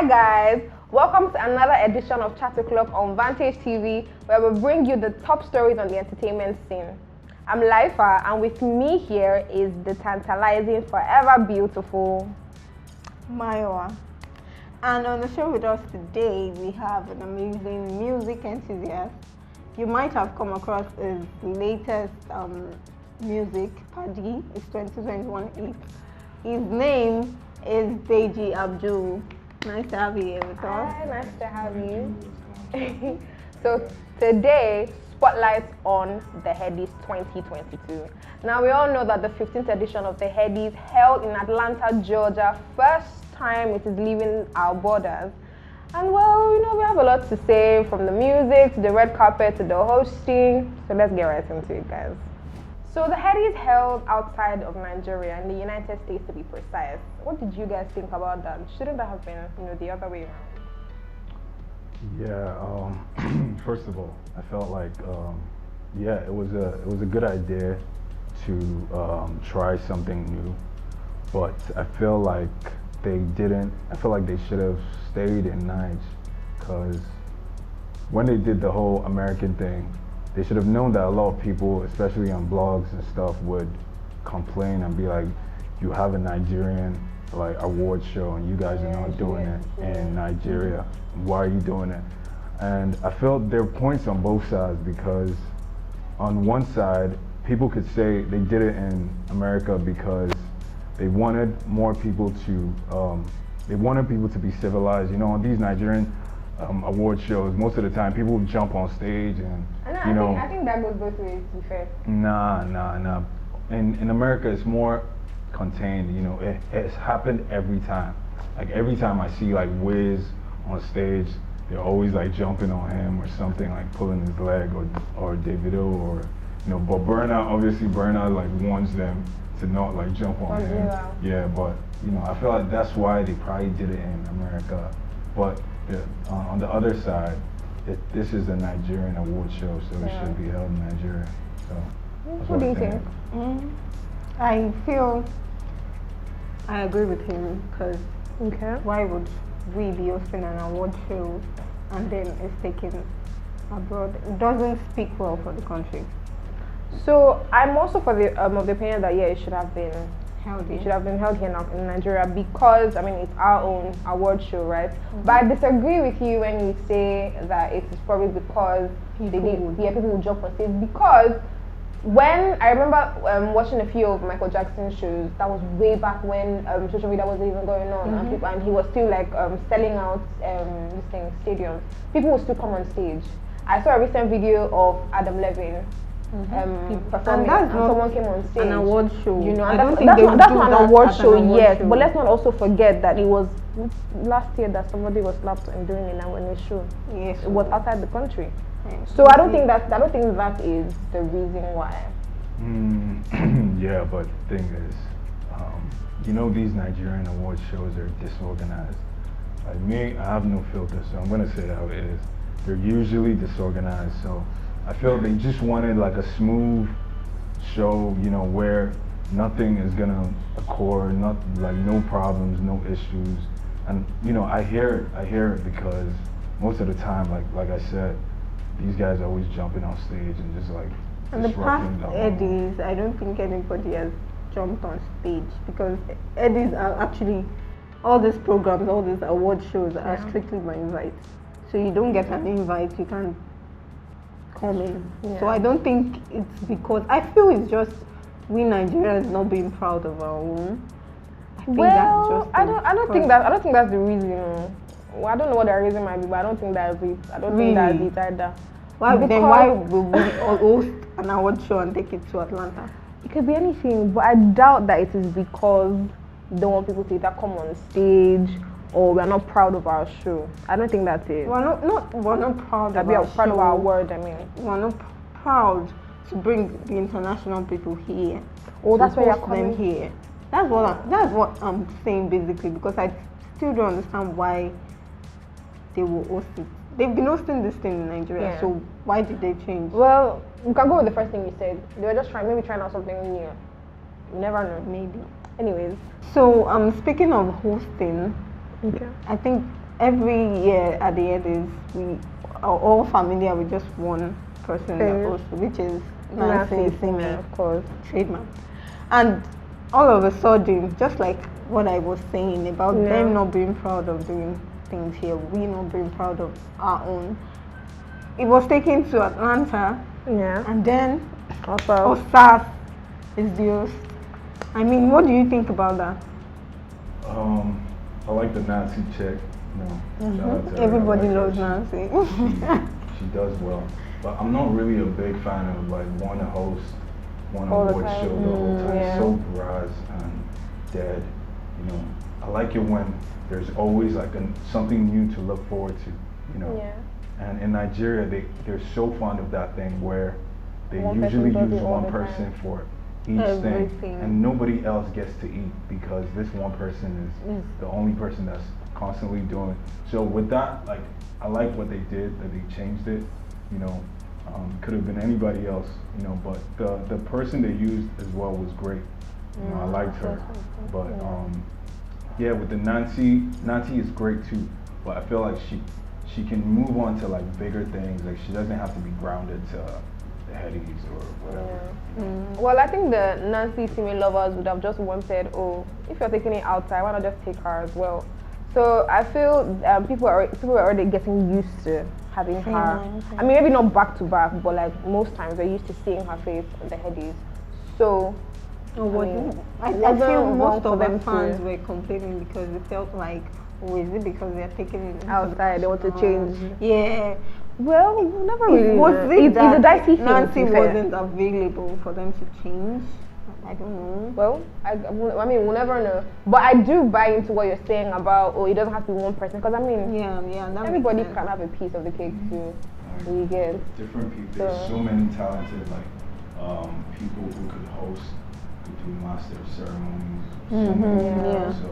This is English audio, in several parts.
Hi guys, welcome to another edition of Chatoclock on Vantage TV, where we bring you the top stories on the entertainment scene. I'm Laifa, and with me here is the tantalizing, forever beautiful Maiwa. And on the show with us today, we have an amazing music enthusiast. You might have come across his latest music, Paddy. It's 2021 hit. His name is Deji Abdul. Nice to have you here with us. Hi, nice to have you. So today, spotlight on the Headies 2022. Now we all know that the 15th edition of the Headies, held in Atlanta, Georgia, first time it is leaving our borders. And well, we have a lot to say, from the music to the red carpet to the hosting. So let's get right into it, guys. So the Headies held outside of Nigeria, in the United States to be precise. What did you guys think about that? Shouldn't that have been, the other way around? Yeah. First of all, I felt like, it was a good idea to try something new, but I feel like they didn't. I feel like they should have stayed in Niger, because when they did the whole American thing, they should have known that a lot of people, especially on blogs and stuff, would complain and be like, you have a Nigerian award show and you guys are not doing it in Nigeria. Why are you doing it? And I felt there are points on both sides, because on one side, people could say they did it in America because they wanted more people to be civilized. On these Nigerian award shows, most of the time people would jump on stage and I think that goes both ways, to be fair. Nah. In America, it's more contained. It's happened every time. Like every time I see Wiz on stage, they're always jumping on him or something, pulling his leg, or Davido, or but Burna warns them to not jump on him. Yeah, but I feel like that's why they probably did it in America. But on the other side, this is a Nigerian award show, so it should be held in Nigeria. So that's what do you think? I feel I agree with him, because why would we be hosting an award show and then it's taken abroad? It doesn't speak well for the country. So I'm also of the opinion that it should have been held here. It should have been held here now in Nigeria, because it's our own award show, right? But I disagree with you when you say that it is probably because people will jump on stage. Because when I remember watching a few of Michael Jackson's shows, that was way back when social media wasn't even going on, and he was still selling out stadiums. People would still come on stage. I saw a recent video of Adam Levine performing, and someone came on stage. An award show. That's not an award show yet. But let's not also forget that it was last year that somebody was slapped and doing an awareness show. Yes, it was outside the country. Yes. So I don't think that is the reason why. Yeah, but the thing is, these Nigerian award shows are disorganized. Like me, I have no filter, so I'm gonna say it how it is. They're usually disorganized, so I feel they just wanted a smooth show, where nothing is gonna occur, no problems, no issues. And I hear it because most of the time, like I said, these guys are always jumping on stage and just And the past Headies, I don't think anybody has jumped on stage, because Headies are actually, all these programs, all these award shows are strictly by invite. So you don't get an invite, you can't come in. Yeah. So I don't think it's because, I feel it's just we Nigerians not being proud of our own. I don't think that's the reason. Well, I don't know what the reason might be, but I don't think that's it. I don't think that's it either. Why will we host an award show and take it to Atlanta? It could be anything, but I doubt that it is because they don't want people to either come on stage or we're not proud of our show. I don't think that's it. We're not proud of we our are proud show. of our word, We're not proud to bring the international people here. Oh, that's why you're coming here. That's what I'm saying basically, because I still don't understand why they will host it. They've been hosting this thing in Nigeria, so why did they change? Well, we can go with the first thing you said. They were just trying out something new. You never know. Maybe. Anyways. So speaking of hosting, I think every year at the Headies, we are all familiar with just one person that hosts, which is Nancy Simi, of course. trademark. And all of a sudden, just like what I was saying about them not being proud of doing things here, we not being proud of our own, it was taken to Atlanta, and then Osas is the host. I mean, what do you think about that? I like the Nancy chick. Shout out to her. Everybody I like loves her. Nancy. She does well, but I'm not really a big fan of like one host, one All the award time. show the whole time. Yeah. So graz and dead. I like it when there's always like something new to look forward to. And in Nigeria, they're so fond of that thing where they usually use one person for each thing, and nobody else gets to eat because this one person is the only person that's constantly doing it. So with that, like, I like what they did, that they changed it. Could have been anybody else, but the person they used as well was great. I liked her, but yeah, with the Nancy is great too, but I feel like she can move on to like bigger things. Like she doesn't have to be grounded to the Headies or whatever. Well, I think the Nancy Simi lovers would have just wanted, if you're taking it outside, why not just take her as well? So I feel people are already getting used to having her. I mean, maybe not back to back, but like most times they're used to seeing her face on the Headies. So I feel most of the fans were complaining because it felt like, is it because they're taking it outside? They want to change. Yeah. Well, never really. It's a dicey thing. Nancy wasn't available for them to change. I don't know. Well, I mean, we'll never know. But I do buy into what you're saying about, it doesn't have to be one person. Because I mean, everybody can have a piece of the cake too. You get different people. There's so many talented people who could host, who do master ceremonies. So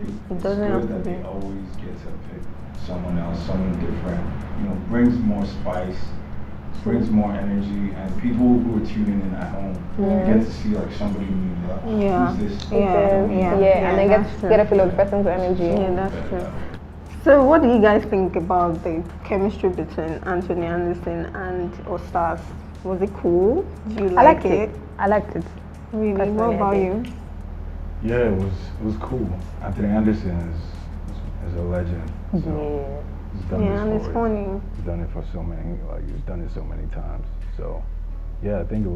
it's good that they always get to pick someone else, someone different. Brings more spice, brings more energy, and people who are tuning in at home get to see like somebody new. Who's this? And they get a feel of the person's energy. Yeah, that's true. So, what do you guys think about the chemistry between Anthony Anderson and Osas? Was it cool? Do you like it? I liked it. Really? What about you? Yeah, it was cool. Anthony Anderson is a legend. So he's done this and it's funny. He's done it for so many, he's done it so many times. So yeah, I think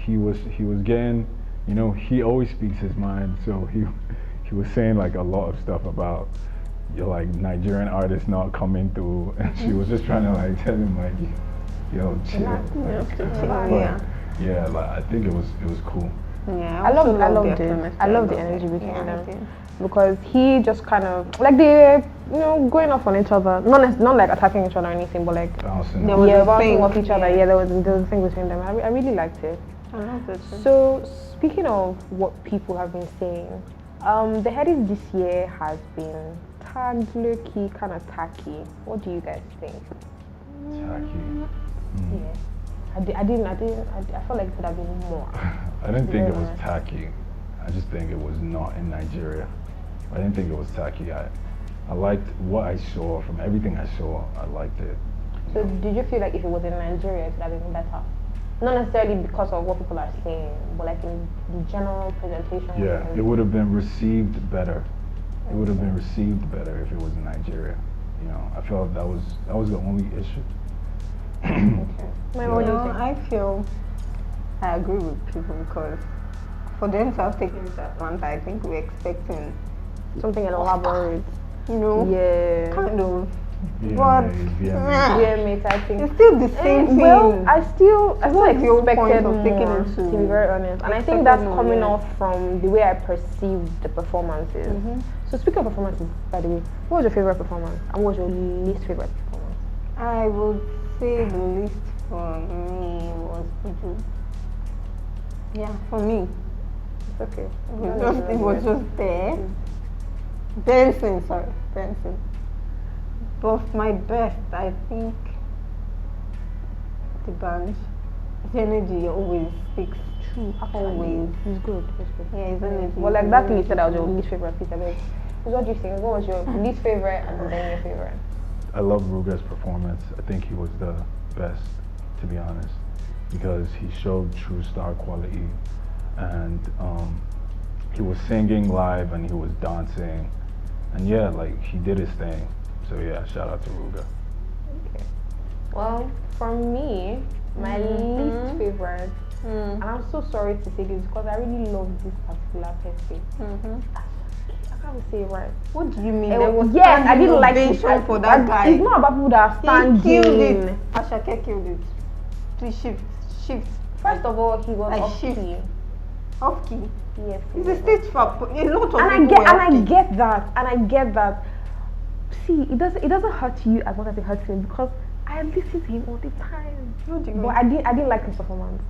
he was getting, he always speaks his mind. So he was saying like a lot of stuff about like Nigerian artists not coming through, and she was just trying to like tell him like, yo, chill. I think it was cool. Yeah, I loved it. I love the energy between them because he just kind of like they're going off on each other, not like attacking each other or anything, but like bouncing off each other. Yeah, there was a thing between them. I really liked it. I loved it. So speaking of what people have been saying, the Headies this year has been tagged low-key, kind of tacky. What do you guys think? Tacky. Yeah. I felt like it could have been more. I didn't think it was tacky. I just think it was not in Nigeria. I didn't think it was tacky. I liked what I saw. From everything I saw, I liked it. So did you feel like if it was in Nigeria, it would have been better? Not necessarily because of what people are saying, but like in the general presentation. Yeah, it would have been received better. It would have been received better if it was in Nigeria. I felt that was the only issue. I feel I agree with people because for them to have taken it to Atlanta, I think we're expecting something elaborate. Kind of. VMA type thing. It's still the same thing. Well, I still expected more, to be very honest. And I think that's coming off from the way I perceived the performances. So speaking of performances, by the way, what was your favorite performance? And what was your least favorite performance? I would say the least for me was Digi. Yeah, for me. It's okay. It was just there. Benson. But my best, I think, the band. His energy always speaks true. Always. It's good. Yeah, his energy. Well, like that thing you said, that was your least favorite piece of it. What do you think? What was your least favorite and then your favorite? I love Ruga's performance. I think he was the best, to be honest, because he showed true star quality, and he was singing live and he was dancing, and yeah, like he did his thing. So yeah, shout out to Ruga. Okay. Well, for me, my least favorite, and I'm so sorry to say this because I really love this particular person. I can't say it right. What do you mean? It There was, was yes, I didn't like it it. for that guy. It's not about people that are standing. He killed it. Ashake killed it. Please shift. First of all, he was off shift. key. Off key. Yes. It's a stage for a lot of people. And I get that. See, it doesn't hurt you as much as it hurts me because I listen to him all the time. But I didn't like his performance.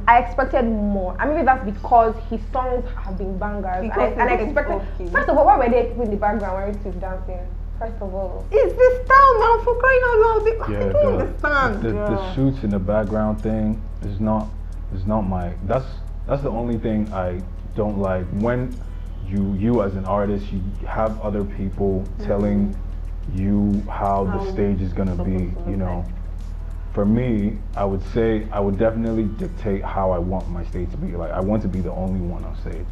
I expected more. I mean, maybe that's because his songs have been bangers. And I expected. First of all, why were there people in the background when he was dancing? First of all, it's the style now, for crying out loud. Yeah, I don't understand. The shoots in the background thing is not my. That's the only thing I don't like. When you as an artist, you have other people telling you how the stage is gonna be. You know, for me, I would say I would definitely dictate how I want my stage to be. Like I want to be the only one on stage.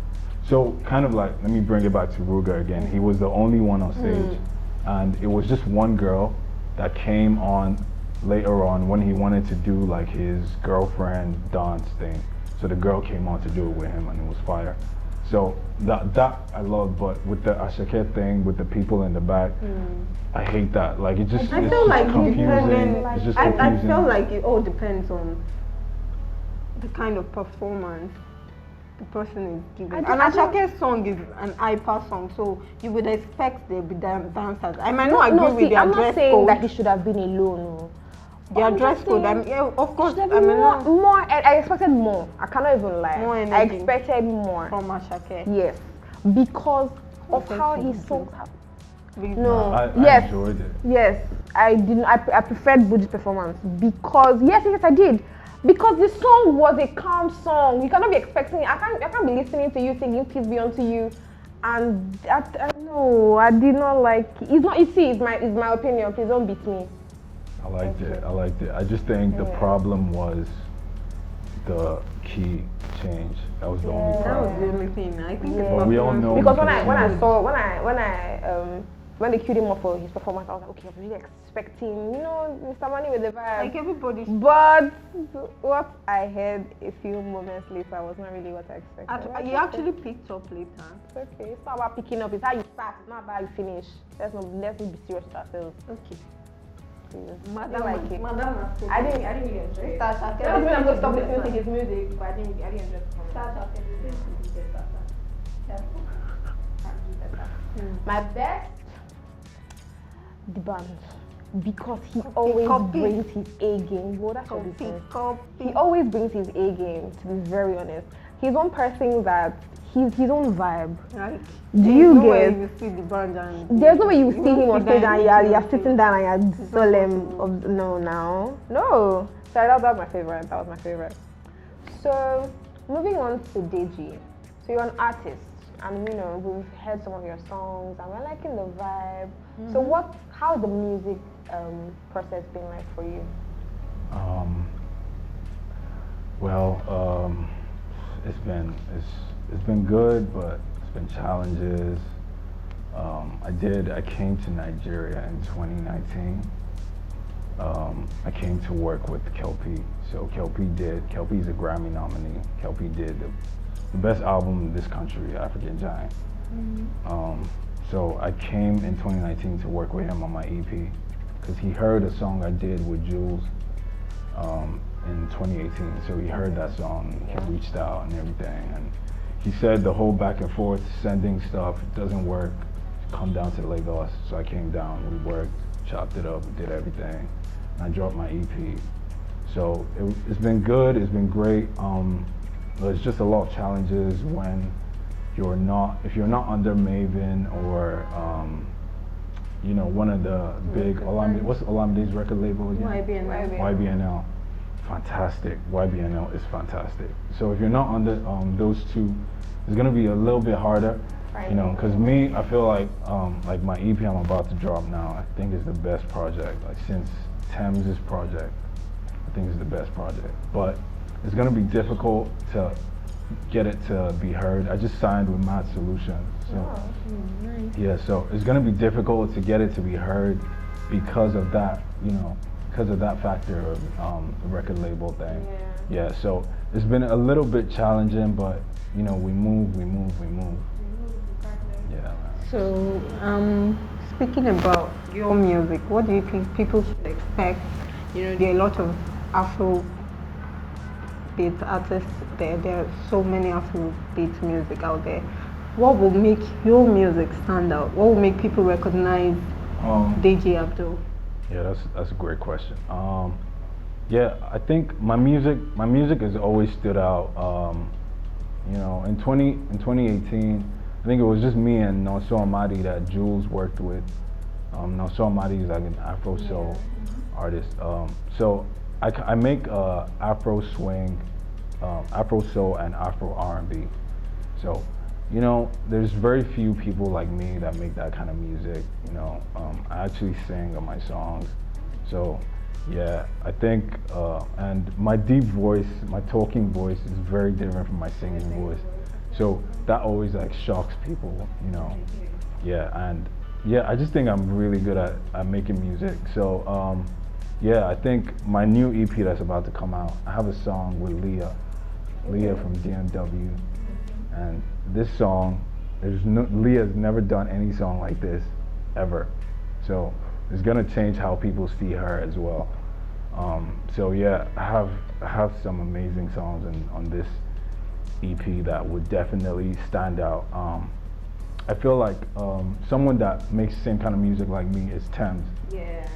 So kind of like, let me bring it back to Ruga again. He was the only one on stage. And it was just one girl that came on later on when he wanted to do like his girlfriend dance thing. So the girl came on to do it with him and it was fire. So that I love, but with the Ashake thing, with the people in the back, I hate that. Like it just, I feel like confusing. It's just confusing. I feel like it all depends on the kind of performance the person is giving. And Ashake's song is an hyper song, so you would expect there be dancers. I might not agree with their I'm dress not saying code. that he should have been alone. No. Their dress code, of course, I mean, more. I expected more. I cannot even lie. More energy. I expected more From Ashake. Yes, because of how his songs have. No. I enjoyed it. Yes, I didn't. I preferred Buji's performance because yes, I did. Because the song was a calm song. You cannot be expecting. I can't be listening to you singing "Peace Be Unto You," and I did not like. It's not. You see, it's my opinion. Please don't beat me. I liked it. I just think the problem was the key change. That was the only That problem. was the only thing. I think. But we all know Because when they queued him up for his performance, I was like, okay, I'm really expecting, Mr. Money with the vibe. Like everybody. But what I heard a few moments later was not really what I expected. You actually picked up later. It's okay. It's not about picking up. It's how you start. It's not about how you finish. Let's be serious with ourselves. Okay. Madam, I didn't really enjoy it. That doesn't mean I'm going to stop listening to his music, but I didn't enjoy it. My best, the band, because he always brings his A game. Well, that's what he says. He always brings his A game. To be very honest, he's one person that he's his own vibe. Right. Do you get? You see the band and there's no way you see him on stage and you're sitting down and you're solemn. No. So that was my favorite. That was my favorite. So moving on to Deji. So you're an artist, and we've heard some of your songs, and we're liking the vibe. So how's the music process been like for you? It's been good, but it's been challenges. I came to Nigeria in 2019. I came to work with Kelpie. So Kelpie's a Grammy nominee. Kelpie did the best album in this country, African Giant. So I came in 2019 to work with him on my EP because he heard a song I did with Jules in 2018. So he heard that song, he reached out and everything. And he said the whole back and forth sending stuff doesn't work. Come down to Lagos. So I came down, we worked, chopped it up, did everything. And I dropped my EP. So it's been good, it's been great. There's just a lot of challenges when if you're not under Maven or one of the big what's Olamide's record label again? YBNL. Fantastic. YBNL is fantastic. So if you're not under those two, it's gonna be a little bit harder. You know, because me, I feel like my EP I'm about to drop now, I think is the best project. Like since Thames' project, I think is the best project. But it's gonna be difficult to get it to be heard. I just signed with Mad Solutions, so yeah, so it's gonna be difficult to get it to be heard because of that, you know, because of that factor of the record label thing. Yeah, so it's been a little bit challenging, but you know, we move. Yeah, man. So, speaking about your music, what do you think people should expect? You know, there are a lot of Afro beat artists there. There are so many Afro beat music out there. What will make your music stand out? What will make people recognize Deji Abdul? Yeah, that's a great question. Yeah, I think my music has always stood out. You know, in 2018, I think it was just me and Nonso Amadi that Jules worked with. Nonso Amadi is like an Afro soul artist. So I make Afro swing, Afro soul, and Afro R&B. So, you know, there's very few people like me that make that kind of music. You know, I actually sing on my songs. So, yeah, I think, and my deep voice, my talking voice is very different from my singing voice. So that always like shocks people, you know. Yeah, and yeah, I just think I'm really good at making music. So, yeah, I think my new EP that's about to come out, I have a song with Leah from DMW. And this song, Leah's never done any song like this, ever. So it's gonna change how people see her as well. So yeah, I have some amazing songs on this EP that would definitely stand out. I feel like someone that makes the same kind of music like me is Thames. Yeah.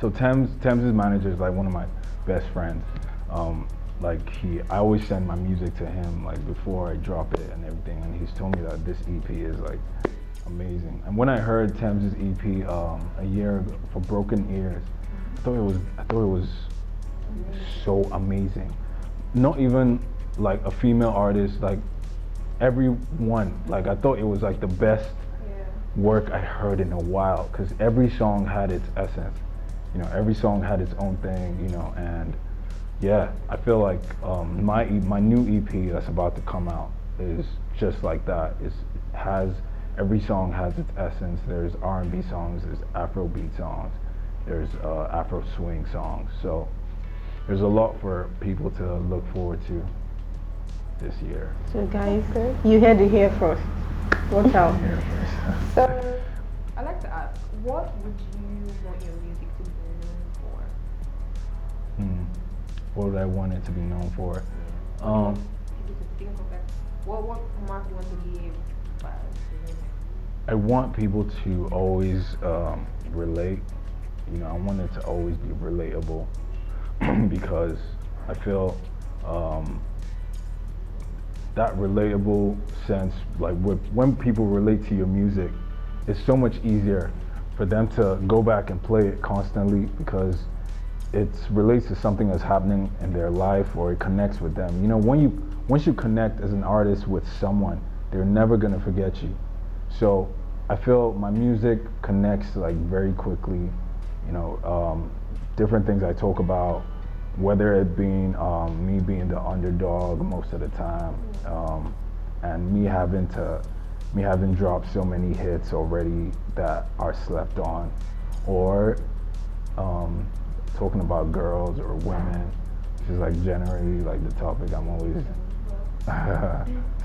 So Thames' manager is like one of my best friends. I always send my music to him like before I drop it and everything, and he's told me that this EP is like amazing. And when I heard Thames' EP a year ago for Broken Ears, I thought it was so amazing. Not even like a female artist, like everyone. Like I thought it was like the best work I heard in a while, because every song had its essence. You know, every song had its own thing. You know, and yeah, I feel like my new EP that's about to come out is just like that. Every song has its essence. There's R&B songs, there's Afrobeat songs, there's Afro swing songs. So there's a lot for people to look forward to this year. So guys, you heard it here first. Watch out. So I'd like to ask, what would you want your music to be known for? What would I want it to be known for? People to think of that. What mark you want to be by? I want people to always relate. You know, I want it to always be relatable because I feel that relatable sense, like when people relate to your music, it's so much easier for them to go back and play it constantly because it relates to something that's happening in their life or it connects with them. You know, once you connect as an artist with someone, they're never gonna forget you. So I feel my music connects like very quickly. You know, different things I talk about, whether it being me being the underdog most of the time, and me having dropped so many hits already that are slept on, or talking about girls or women, which is like generally like the topic I'm always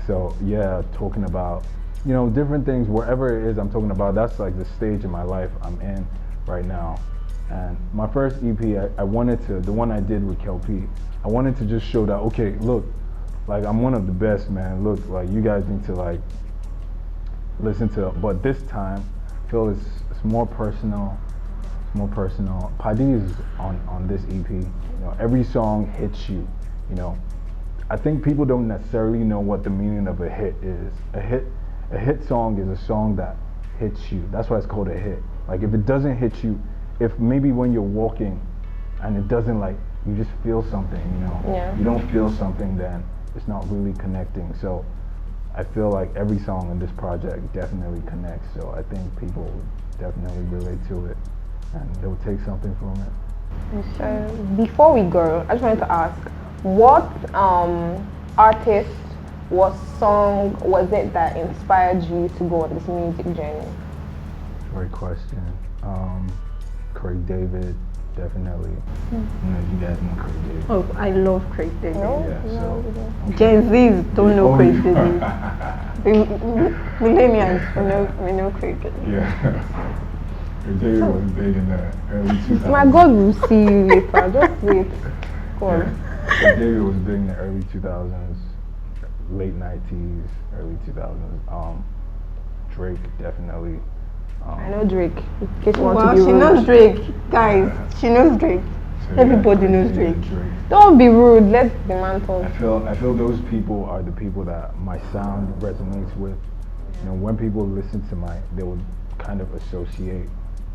so yeah, talking about, you know, different things, wherever it is I'm talking about, that's like the stage in my life I'm in right now. And my first EP, I wanted to, the one I did with Kelp, I wanted to just show that, okay, look, like I'm one of the best, man. Look, like you guys need to like listen to, but this time I feel it's more personal. It's more personal. Paddy is on this EP. You know, every song hits you. You know, I think people don't necessarily know what the meaning of a hit is. A hit song is a song that hits you. That's why it's called a hit. Like if it doesn't hit you, if maybe when you're walking and it doesn't, like, you just feel something, you know, you don't feel something, then it's not really connecting. So I feel like every song in this project definitely connects. So I think people will definitely relate to it, and they'll take something from it. So before we go, I just wanted to ask, what artist, what song was it that inspired you to go on this music journey? Great question. Craig David, definitely. You know, you guys know Craig David. Oh, I love Craig David. No? Yeah, so Gen Zs don't know Oh, Craig you- David. Millennials we know Craig David. Yeah. Craig David was big in the early 2000s. My God will see you later. Just wait. Go on. Yeah. Craig David was big in the early 2000s, late 90s, early 2000s. Drake, definitely. I know Drake. In case you want Well, to be she rude. knows Drake, guys. She knows Drake. So, Everybody Craig knows David, Drake. Don't be rude. Let the man talk. I feel those people are the people that my sound resonates with. You know, when people listen to they would kind of associate,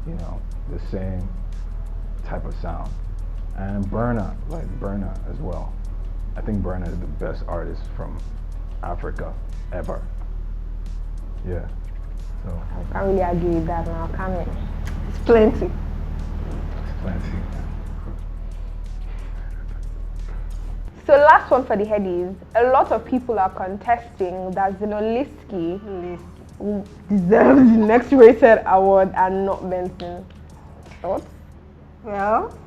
you know, the same type of sound. And Burna as well. I think Burna is the best artist from Africa ever. Yeah. So I can't really argue with that now, can we? It's plenty. it's plenty. So last one for the Headies. A lot of people are contesting that Zeloliski deserves the next rated award and not Benson. Thoughts? Well,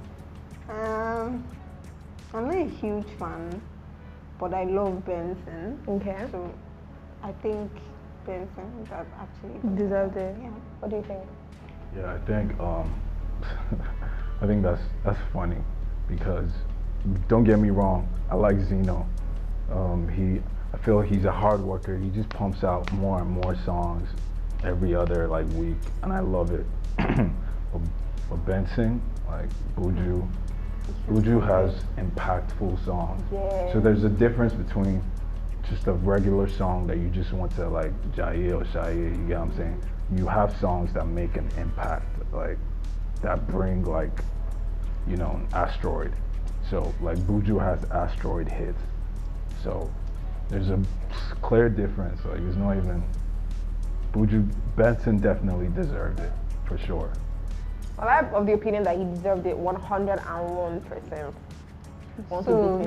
I'm not a huge fan, but I love Benson. Okay. So I think Benson does actually Deserved it. Yeah. What do you think? Yeah, I think I think that's funny because don't get me wrong, I like Zeno. I feel he's a hard worker. He just pumps out more and more songs every other week, and I love it. But Benson, like Buju has impactful songs. Yeah. So there's a difference between just a regular song that you just want to Jaye or Shaye, you get what I'm saying? You have songs that make an impact, that bring an asteroid. So Buju has asteroid hits. So there's a clear difference. It's not even Benson definitely deserved it for sure. Well, I'm of the opinion that he deserved it 101%. So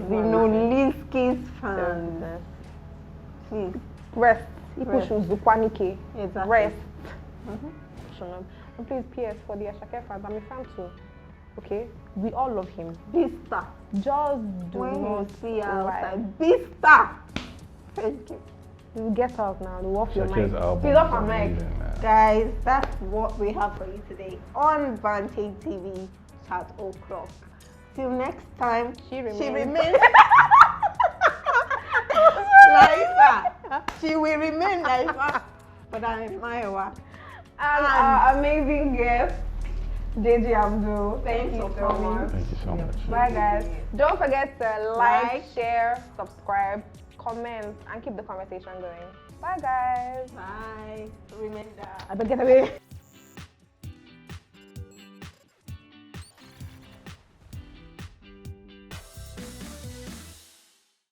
Zeloliski's fans, please. Rest. People Rest. should zukwanike. Exactly. Rest. And please, PS, for the Ashake fans, I'm a fan too. Okay? We all love him. Bista. Just do When you not see her lie. outside, Bista. Thank you. You get out now. You off your Shake's mic. album Please off is my mic. amazing, man. Guys, that's what we have for you today on Vantage TV Chatoclock. Till next time, She remains. Liza. She will remain Liza. But I'm Maiwa. And our amazing guest, Deji Abdul. Thank you so much. Thank you so much. Bye, guys. Don't forget to like, Like. share, subscribe, comment, and keep the conversation going. Bye, guys. Bye. Remember. I better get away.